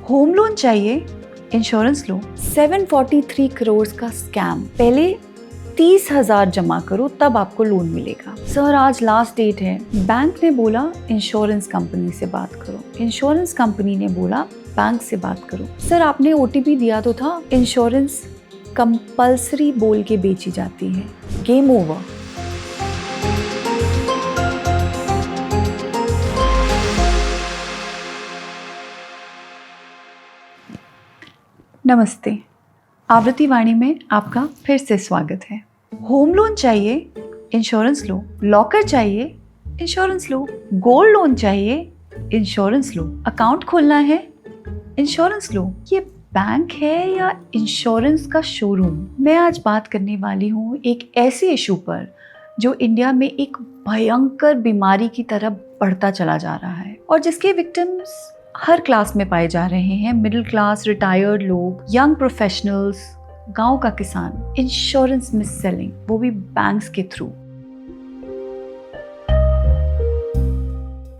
Home loan चाहिए, insurance लो। 743 करोड़ का scam. पहले 30,000 जमा करो तब आपको लोन मिलेगा। सर आज लास्ट डेट है। बैंक ने बोला इंश्योरेंस कंपनी से बात करो। इंश्योरेंस कंपनी ने बोला बैंक से बात करो। सर आपने OTP दिया तो था। इंश्योरेंस कंपल्सरी बोल के बेची जाती है। Game over. नमस्ते, आवृत्ति वाणी में आपका फिर से स्वागत है। होम लोन चाहिए, इंश्योरेंस लो। लॉकर चाहिए, इंश्योरेंस लो। गोल्ड लोन चाहिए, इंश्योरेंस लो। अकाउंट खोलना है, इंश्योरेंस लो। ये बैंक है या इंश्योरेंस का शोरूम? मैं आज बात करने वाली हूँ एक ऐसे इशू पर जो इंडिया में एक भयंकर बीमारी की तरह बढ़ता चला जा रहा है और जिसके विक्टिम्स हर क्लास में पाए जा रहे हैं। मिडिल क्लास, रिटायर्ड लोग, यंग प्रोफेशनल्स, गांव का किसान। इंश्योरेंस मिस सेलिंग, वो भी बैंक्स के थ्रू।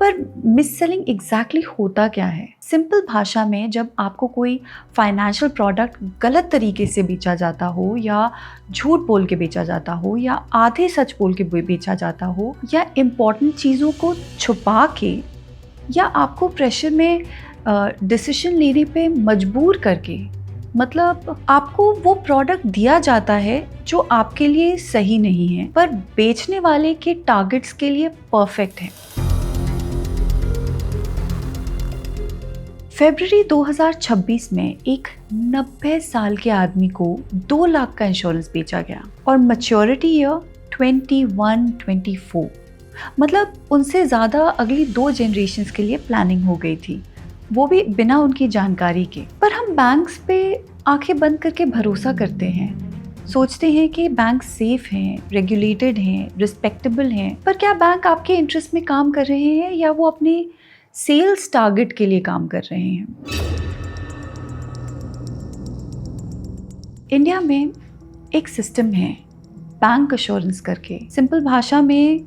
पर मिस सेलिंग एग्जैक्टली होता क्या है? सिंपल भाषा में जब आपको कोई फाइनेंशियल प्रोडक्ट गलत तरीके से बेचा जाता हो या झूठ बोल के बेचा जाता हो या आधे सच बोल के बेचा जाता हो या इम्पोर्टेंट चीज़ों को छुपा के या आपको प्रेशर में डिसीजन लेने पे मजबूर करके, मतलब आपको वो प्रोडक्ट दिया जाता है जो आपके लिए सही नहीं है पर बेचने वाले के टारगेट्स के लिए परफेक्ट है। फरवरी 2026 में एक 90 साल के आदमी को 2 लाख का इंश्योरेंस बेचा गया और मैच्योरिटी ईयर 21-24, मतलब उनसे ज़्यादा अगली 2 जनरेशन्स के लिए प्लानिंग हो गई थी, वो भी बिना उनकी जानकारी के। पर हम बैंक्स पे आंखें बंद करके भरोसा करते हैं, सोचते हैं कि बैंक सेफ हैं, रेगुलेटेड हैं, रिस्पेक्टेबल हैं। पर क्या बैंक आपके इंटरेस्ट में काम कर रहे हैं या वो अपने सेल्स टारगेट के लिए काम कर रहे हैं? इंडिया में एक सिस्टम है बैंक एश्योरेंस करके। सिंपल भाषा में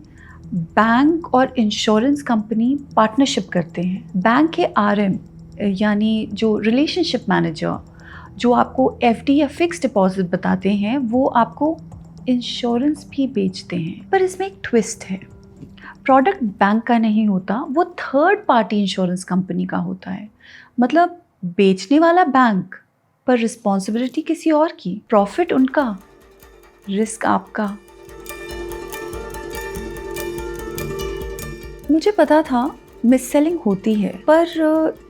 बैंक और इंश्योरेंस कंपनी पार्टनरशिप करते हैं। बैंक के RM यानी जो रिलेशनशिप मैनेजर जो आपको FD या फिक्स डिपॉजिट बताते हैं, वो आपको इंश्योरेंस भी बेचते हैं। पर इसमें एक ट्विस्ट है, प्रोडक्ट बैंक का नहीं होता, वो थर्ड पार्टी इंश्योरेंस कंपनी का होता है। मतलब बेचने वाला बैंक पर रिस्पॉन्सिबिलिटी किसी और की, प्रॉफिट उनका, रिस्क आपका। मुझे पता था मिस सेलिंग होती है, पर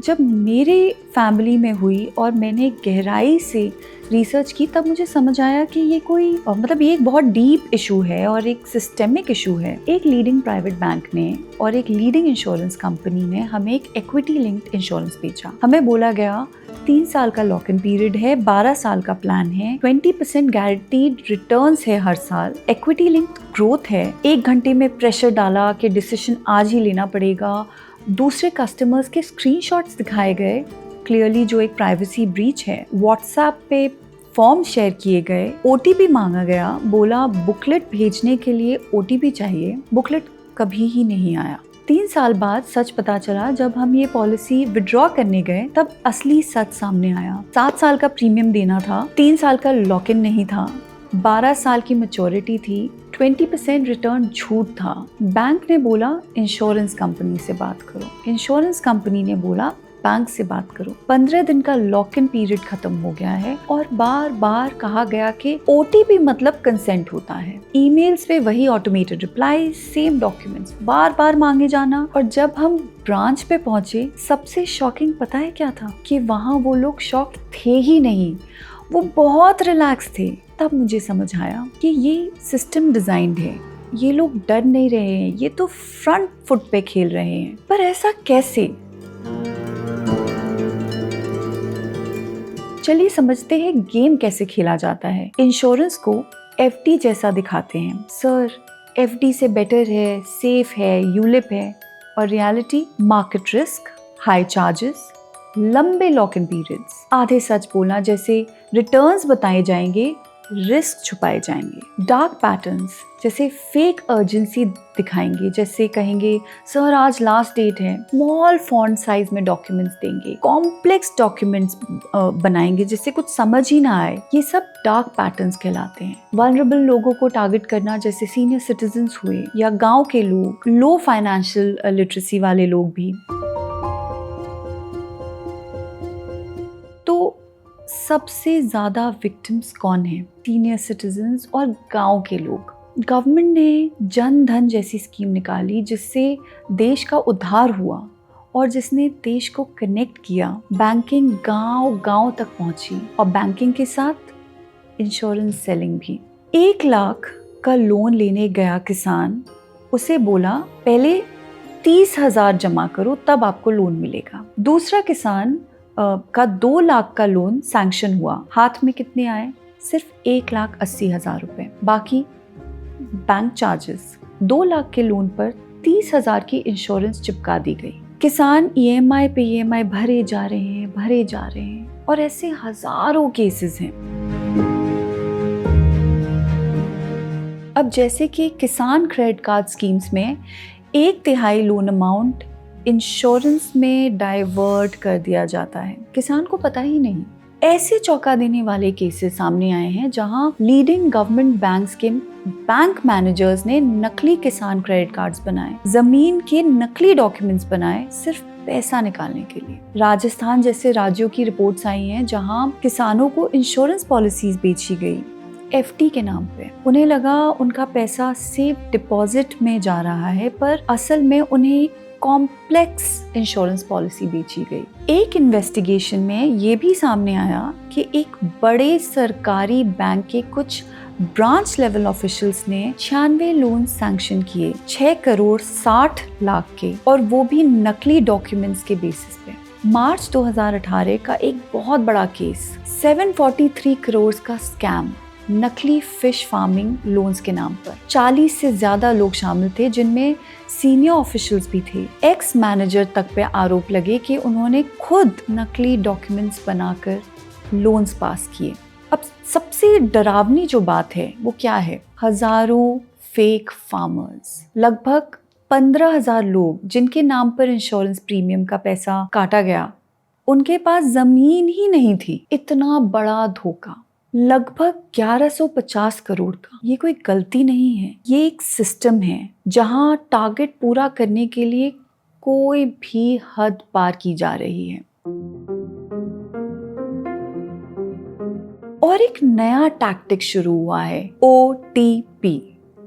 जब मेरे फैमिली में हुई और मैंने गहराई से रिसर्च की तब मुझे समझ आया कि ये कोई मतलब ये एक बहुत डीप इशू है और एक सिस्टेमिक इशू है। एक लीडिंग प्राइवेट बैंक ने और एक लीडिंग इंश्योरेंस कंपनी ने हमें एक इक्विटी लिंक्ड इंश्योरेंस बेचा। हमें बोला गया 3 साल का लॉक इन पीरियड है, 12 साल का प्लान है, 20% गारंटीड रिटर्न्स है हर साल, इक्विटी लिंक्ड ग्रोथ है। 1 घंटे में प्रेशर डाला कि डिसीजन आज ही लेना पड़ेगा। दूसरे कस्टमर्स के स्क्रीनशॉट्स दिखाए गए, क्लियरली जो एक प्राइवेसी ब्रीच है। व्हाट्सएप पे फॉर्म शेयर किए गए, OTP मांगा गया, बोला बुकलेट भेजने के लिए OTP चाहिए, बुकलेट कभी ही नहीं आया। 3 साल बाद सच पता चला, जब हम ये पॉलिसी विड्रॉ करने गए तब असली सच सामने आया। 7 साल का प्रीमियम देना था, 3 साल का लॉक इन नहीं था, 12 साल की मैच्योरिटी थी, 20% रिटर्न झूठ था। बैंक ने बोला इंश्योरेंस कंपनी से बात करो। इंश्योरेंस कंपनी ने बोला बैंक से बात करो। 15 दिन का लॉक इन पीरियड खत्म हो गया है और बार बार कहा गया कि OTP मतलब कंसेंट होता है। ईमेल्स पे वही ऑटोमेटेड रिप्लाई, सेम डॉक्यूमेंट्स बार बार मांगे जाना। और जब हम ब्रांच पे पहुंचे, सबसे शॉकिंग पता है क्या था? कि वहाँ वो लोग शॉक थे ही नहीं, वो बहुत रिलैक्स थे। तब मुझे समझ आया कि ये सिस्टम डिजाइन्ड है, ये लोग डर नहीं रहे हैं, ये तो फ्रंट फुट पे खेल रहे हैं। पर ऐसा कैसे? चलिए समझते हैं गेम कैसे खेला जाता है। इंश्योरेंस को FD जैसा दिखाते हैं। सर FD से बेटर है, सेफ है, यूलिप है, और reality market risk, high charges, लंबे लॉक इन पीरियड्स, आधे सच बोलना, जैसे रिटर्न्स बताए जाएंगे रिस्क छुपाए जाएंगे। डार्क पैटर्न्स जैसे फेक अर्जेंसी दिखाएंगे, जैसे कहेंगे सर आज लास्ट डेट है, स्मॉल फॉन्ट साइज में डॉक्यूमेंट्स देंगे, कॉम्प्लेक्स डॉक्यूमेंट्स बनाएंगे जिससे कुछ समझ ही ना आए। ये सब डार्क पैटर्न्स कहलाते हैं। वल्नरेबल लोगों को टारगेट करना, जैसे सीनियर सिटीजन्स हुए या गांव के लोग, लो फाइनेंशियल लिटरेसी वाले लोग भी। तो सबसे ज्यादा विक्टिम्स कौन है? सीनियर सिटीजन्स और गांव के लोग। गवर्नमेंट ने जन धन जैसी स्कीम निकाली जिससे देश का उद्धार हुआ और जिसने देश को कनेक्ट किया। बैंकिंग गांव गांव तक पहुंची और बैंकिंग के साथ इंश्योरेंस सेलिंग भी। 1 लाख का लोन लेने गया किसान, उसे बोला पहले 30,000 जमा करो तब आपको लोन मिलेगा। दूसरा किसान का 2 लाख का लोन सैंक्शन हुआ, हाथ में कितने आए? सिर्फ 1,80,000 रुपए। बाकी बैंक चार्जेस। 2 लाख के लोन पर 30,000 की इंश्योरेंस चिपका दी गई। किसान EMI पे EMI भरे जा रहे हैं और ऐसे हजारों केसेस हैं। अब जैसे कि किसान क्रेडिट कार्ड स्कीम्स में 1/3 लोन अमाउंट इंश्योरेंस में डाइवर्ट कर दिया जाता है, किसान को पता ही नहीं। ऐसे चौंका देने वाले केसेस सामने आए हैं जहां लीडिंग गवर्नमेंट बैंक्स के बैंक मैनेजर्स ने नकली किसान क्रेडिट कार्ड्स बनाए, जमीन के नकली डॉक्यूमेंट्स बनाए सिर्फ पैसा निकालने के लिए। राजस्थान जैसे राज्यों की रिपोर्ट्स आई हैं जहां किसानों को इंश्योरेंस पॉलिसीज बेची गई FD के नाम पे। उन्हें लगा उनका पैसा सेफ डिपॉजिट में जा रहा है, पर असल में उन्हें कॉम्प्लेक्स इंश्योरेंस पॉलिसी बेची गई। एक इन्वेस्टिगेशन में ये भी सामने आया कि एक बड़े सरकारी बैंक के कुछ ब्रांच लेवल ऑफिशियल्स ने 96 लोन सैंक्शन किए 6 करोड़ 60 लाख के, और वो भी नकली डॉक्यूमेंट्स के बेसिस पे। मार्च 2018 का एक बहुत बड़ा केस, 743 करोड़ का स्कैम, नकली फिश फार्मिंग लोन्स के नाम पर। 40 से ज्यादा लोग शामिल थे जिनमें सीनियर ऑफिशियल्स भी थे। एक्स मैनेजर तक पे आरोप लगे कि उन्होंने खुद नकली डॉक्यूमेंट्स बनाकर लोन्स पास किए। अब सबसे डरावनी जो बात है वो क्या है? हजारों फेक फार्मर्स, लगभग 15,000 लोग जिनके नाम पर इंश्योरेंस प्रीमियम का पैसा काटा गया, उनके पास जमीन ही नहीं थी। इतना बड़ा धोखा, लगभग 1150 करोड़ का। ये कोई गलती नहीं है, ये एक सिस्टम है जहां टारगेट पूरा करने के लिए कोई भी हद पार की जा रही है। और एक नया टैक्टिक शुरू हुआ है, OTP।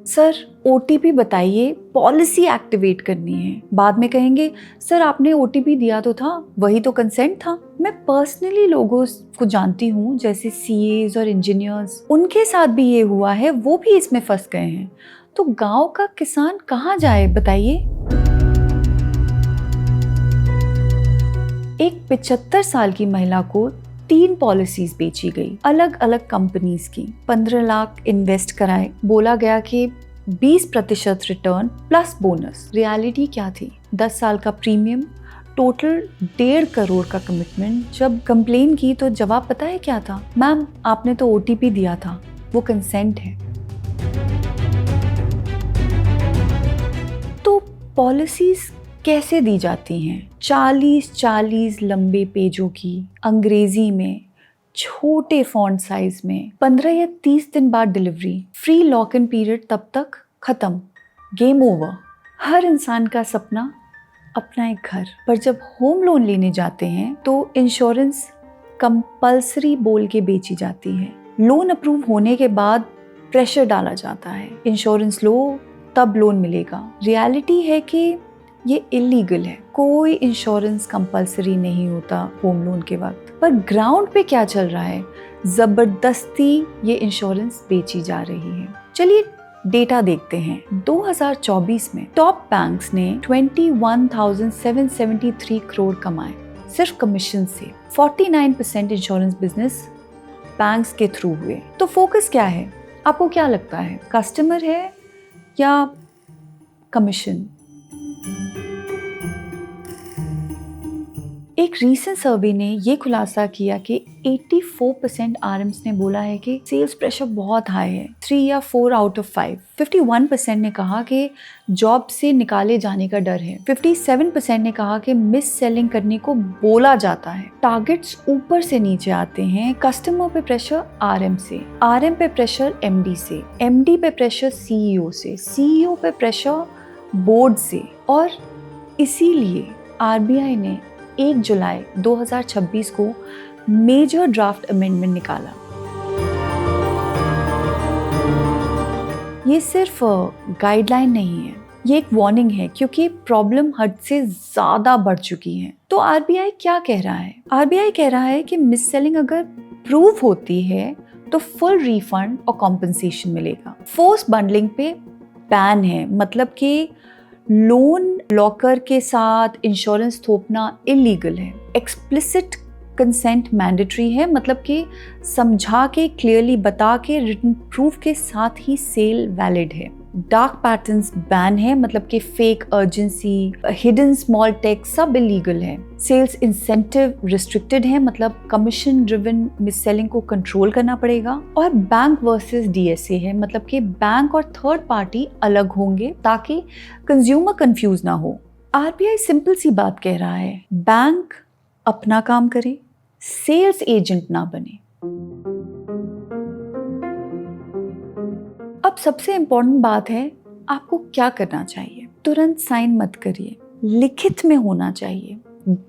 सर OTP बताइए, पॉलिसी एक्टिवेट करनी है। बाद में कहेंगे सर आपने OTP दिया तो था, वही तो कंसेंट था। मैं पर्सनली लोगों को जानती हूँ जैसे CAs और इंजीनियर्स, उनके साथ भी ये हुआ है, वो भी इसमें फंस गए हैं। तो गांव का किसान कहाँ जाए बताइए? एक 75 साल की महिला को 3 पॉलिसीज बेची गई, अलग अलग कंपनीज की। 15 लाख इन्वेस्ट कराए, बोला गया कि 20% रिटर्न प्लस बोनस। रियलिटी क्या थी? 10 साल का प्रीमियम, टोटल 1.5 करोड़ का कमिटमेंट। जब कंप्लेन की तो जवाब पता है क्या था? मैम आपने तो OTP दिया था, वो कंसेंट है। तो पॉलिसीज कैसे दी जाती हैं? 40 लंबे पेजों की, अंग्रेजी में, छोटे फॉन्ट साइज में, 15 या 30 दिन बाद delivery, free lock in period, तब तक खत्म, गेम ओवर। हर इंसान का सपना अपना एक घर। पर जब होम लोन लेने जाते हैं तो इंश्योरेंस कंपल्सरी बोल के बेची जाती है। लोन अप्रूव होने के बाद प्रेशर डाला जाता है, इंश्योरेंस लो तब लोन मिलेगा। रियलिटी है कि ये इलीगल है, कोई इंश्योरेंस कंपल्सरी नहीं होता होम लोन के वक्त। पर ग्राउंड पे क्या चल रहा है? जबरदस्ती ये इंश्योरेंस बेची जा रही है। चलिए डेटा देखते हैं। 2024 में टॉप बैंक्स ने 21,773 करोड़ कमाए सिर्फ कमीशन से। 49% इंश्योरेंस बिजनेस बैंक्स के थ्रू हुए। तो फोकस क्या है? आपको क्या लगता है, कस्टमर है या कमीशन? एक रीसेंट सर्वे ने ये खुलासा किया कि 84% आरएम्स ने बोला है कि सेल्स प्रेशर बहुत हाई है, 3 या 4 आउट ऑफ 5। 51% ने कहा कि जॉब से निकाले जाने का डर है। 57% ने कहा कि मिस सेलिंग करने को बोला जाता है। टारगेट्स ऊपर से नीचे आते हैं। कस्टमर पे प्रेशर आरएम से, आरएम पे प्रेशर एमडी से, एमडी पे प्रेशर सीईओ से, सीईओ पे प्रेशर बोर्ड से। और इसीलिए आरबीआई ने 1 जुलाई 2026 को मेजर ड्राफ्ट अमेंडमेंट निकाला। ये सिर्फ गाइडलाइन नहीं है, ये एक वार्निंग है, क्योंकि प्रॉब्लम हद से ज़्यादा बढ़ चुकी है। तो आरबीआई क्या कह रहा है? आरबीआई कह रहा है कि मिस सेलिंग अगर प्रूव होती है तो फुल रिफंड और कॉम्पनसेशन मिलेगा। फोर्स बंडलिंग पे बैन है, मतलब कि लोन लॉकर के साथ इंश्योरेंस थोपना इलीगल है। एक्सप्लिसिट कंसेंट मैंडेटरी है, मतलब कि समझा के, क्लियरली बता के, रिटन प्रूफ के साथ ही सेल वैलिड है। डार्क पैटर्न्स बैन है, मतलब कि fake urgency, hidden small text सब इलीगल है। सेल्स इंसेंटिव रिस्ट्रिक्टेड है, मतलब कमीशन ड्रिवन मिस सेलिंग को कंट्रोल करना पड़ेगा। और बैंक वर्सेस डीएसए है, मतलब कि बैंक और थर्ड पार्टी अलग होंगे ताकि कंज्यूमर कंफ्यूज ना हो। आरबीआई सिंपल सी बात कह रहा है, बैंक अपना काम करे, सेल्स एजेंट ना बने। अब सबसे इम्पोर्टेंट बात है, आपको क्या करना चाहिए? तुरंत साइन मत करिए, लिखित में होना चाहिए।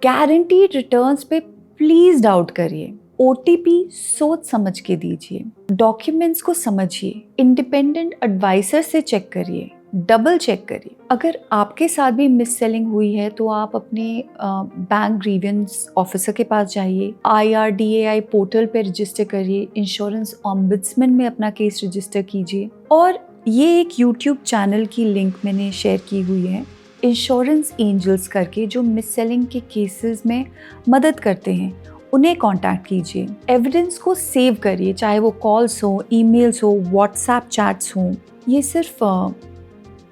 गारंटीड रिटर्न्स पे प्लीज डाउट करिए। ओटीपी सोच समझ के दीजिए। डॉक्यूमेंट्स को समझिए, इंडिपेंडेंट एडवाइजर से चेक करिए, डबल चेक करिए। अगर आपके साथ भी मिस सेलिंग हुई है तो आप अपने बैंक ग्रीवेंस ऑफिसर के पास जाइए, IRDAI पोर्टल पे रजिस्टर करिए, इंश्योरेंस ऑम्बुड्समैन में अपना केस रजिस्टर कीजिए। और ये एक यूट्यूब चैनल की लिंक मैंने शेयर की हुई है, इंश्योरेंस एंजल्स करके, जो मिस सेलिंग के केसेस में मदद करते हैं। उन्हें कांटेक्ट कीजिए। एविडेंस को सेव करिए, चाहे वो कॉल्स हो, ईमेल्स हो, व्हाट्सएप चैट्स हो। ये सिर्फ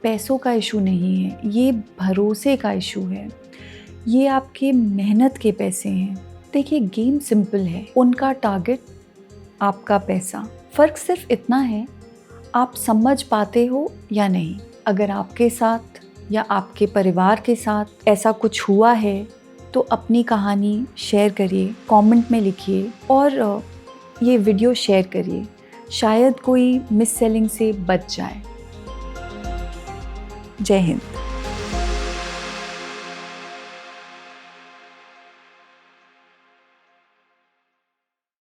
पैसों का इशू नहीं है, ये भरोसे का इशू है, ये आपके मेहनत के पैसे हैं। देखिए, गेम सिंपल है, उनका टारगेट, आपका पैसा। फ़र्क सिर्फ इतना है, आप समझ पाते हो या नहीं। अगर आपके साथ या आपके परिवार के साथ ऐसा कुछ हुआ है तो अपनी कहानी शेयर करिए, कमेंट में लिखिए और ये वीडियो शेयर करिए। शायद कोई मिस सेलिंग से बच जाए। जय हिंद।